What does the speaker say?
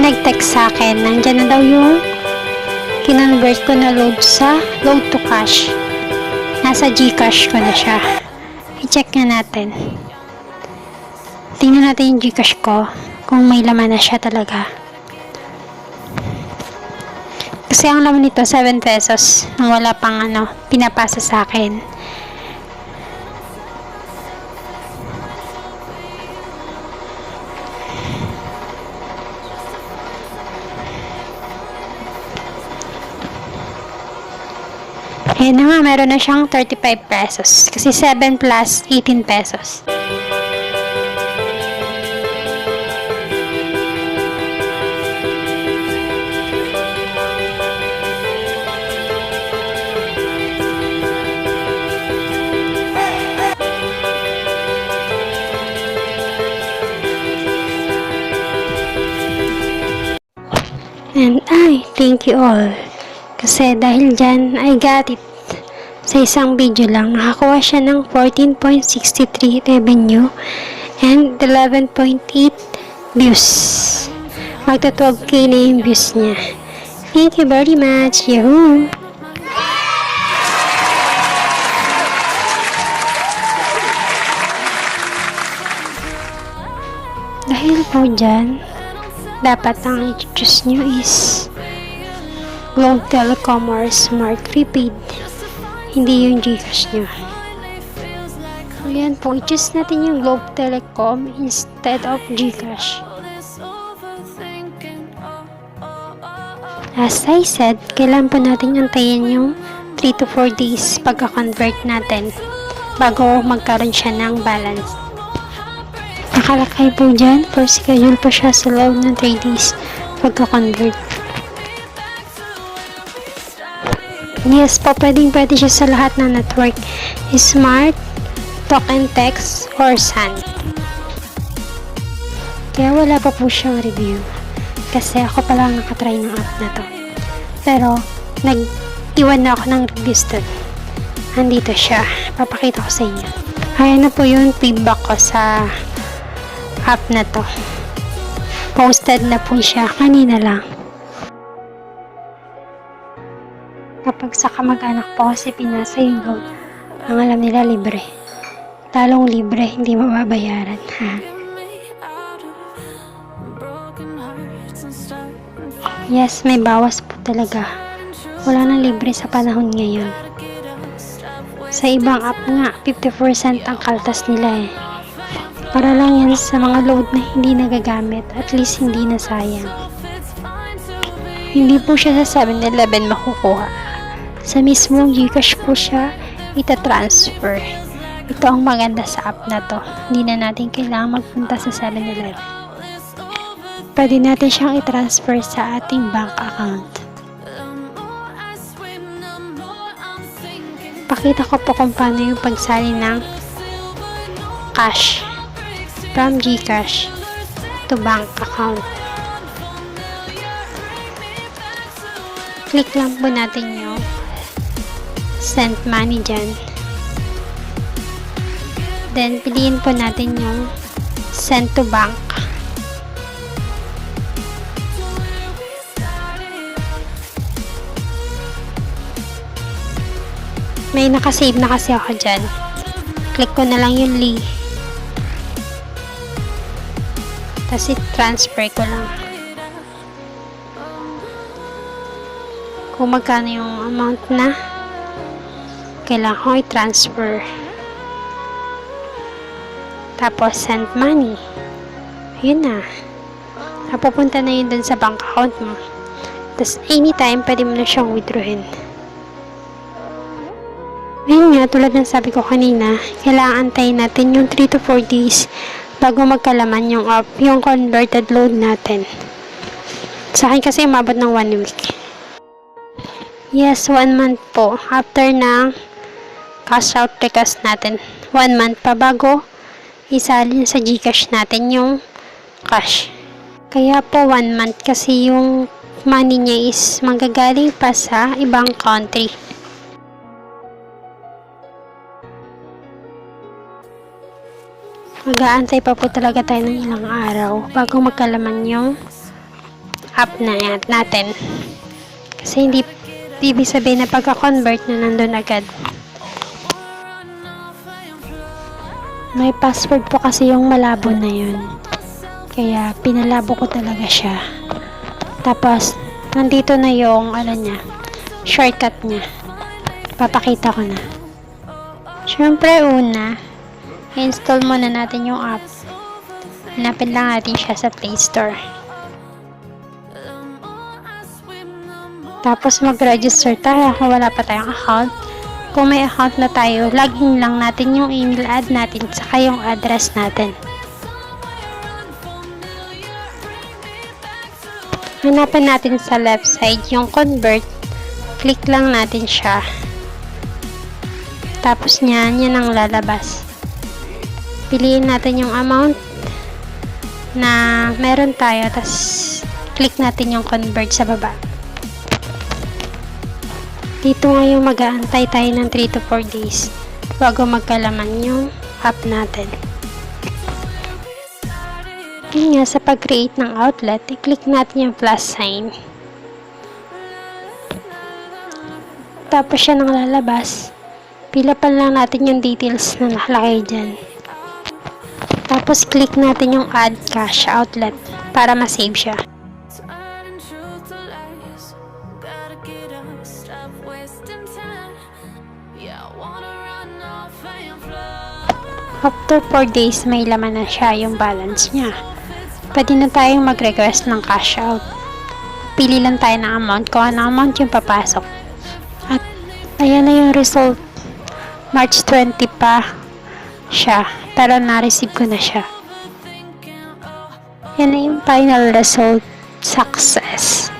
nag-text sa akin. Nandyan na daw yung kinonvert ko na load to cash. Nasa Gcash ko na siya. I-check na natin. Tingnan natin yung Gcash ko kung may laman na siya talaga. Kasi ang laman nito 7 pesos nang wala pang pinapasa sa akin. Ayan na nga, meron na siyang 35 pesos. Kasi 7 plus 18 pesos. And thank you all. Kasi dahil dyan, I got it. Sa isang video lang, nakakuha siya ng 14.63 revenue and 11.8 views. Magta 12k na yung views niya. Thank you very much. Yahoo! Dahil po dyan, dapat ang i-choose nyo is Globe Telecom or Smart Prepaid. Hindi yung Gcash nyo. So yan po, i-choose natin yung Globe Telecom instead of Gcash. As I said, kailangan po natin antayin yung 3 to 4 days pagka-convert natin bago magkaroon siya ng balance. Nakalakay po dyan, per schedule po siya sa loob ng 3 days pagka-convert. Yes po, pwede siya sa lahat ng network. Smart, Talk and Text, or SAN. Kaya wala pa po siyang review. Kasi ako pala ang nakatry ng app na to. Pero, nag-iwan na ako ng reviews doon. Andito siya. Papakita ko sa inyo. Ayan na po yung feedback ko sa app na to. Posted na po siya kanina lang. Kapag sa kamag-anak po kasi pinasa yung load, ang alam nila libre. Talong libre, hindi mababayaran. Ha? Yes, may bawas po talaga. Wala nang libre sa panahon ngayon. Sa ibang app nga, 50% ang kaltas nila eh. Para lang yan sa mga load na hindi nagagamit, at least hindi na sayang. Hindi po siya sa 7-Eleven makukuha. Sa mismong Gcash po siya ita-transfer. Ito ang maganda sa app na to. Hindi na natin kailangan magpunta sa 7-Eleven. Pwede natin siyang i-transfer sa ating bank account. Pakita ko po kung paano yung pagsali ng cash from Gcash to bank account. Click lang po natin yung send money dyan. Then, piliin po natin yung send to bank. May nakasave na kasi ako dyan. Click ko na lang yung Lee. Tapos i-transfer ko lang. Kung magkano yung amount na kailangan ko i-transfer. Tapos send money. Ayun na. Napupunta na yun dun sa bank account mo. Tapos anytime pwede mo na siyang withdrawin. Ayun nga, tulad ng sabi ko kanina, kailangan antayin natin yung 3 to 4 days bago magkalaman yung app, yung converted load natin. Sa akin kasi umabot ng 1 week. Yes, 1 month po. After ng cash out request natin. 1 month pa bago isalin sa Gcash natin yung cash. Kaya po 1 month kasi yung money niya is manggagaling pa sa ibang country. Mag-aantay pa po talaga tayo ng ilang araw bago magkalaman yung app na yan natin. Kasi hindi ibig sabihin na pagka-convert na nandun agad. May password po kasi yung malabo na yun. Kaya pinalabo ko talaga siya. Tapos nandito na yung shortcut niya. Papakita ko na. Syempre una, install muna natin yung app. Hanapin lang natin siya sa Play Store. Tapos mag-register tayo kung wala pa tayong account. Kung may account na tayo, login lang natin yung email ad natin saka yung address natin. Hanapin natin sa left side yung convert. Click lang natin siya. Tapos yan ang lalabas. Piliin natin yung amount na meron tayo. Tapos click natin yung convert sa baba. Dito nga yung mag-aantay tayo ng 3 to 4 days bago magkalaman yung app natin. Yun nga, sa pag-create ng outlet, i-click natin yung plus sign. Tapos siya nang lalabas. Pilapan lang natin yung details na nakalagay dyan. Tapos click natin yung add cash outlet para ma-save siya. After 4 days, may laman na siya yung balance niya. Pwede na tayong mag-request ng cash out. Pili lang tayo ng amount kung anong amount yung papasok. At ayan na yung result. March 20 pa siya. Pero na-receive ko na siya. Yan na yung final result. Success.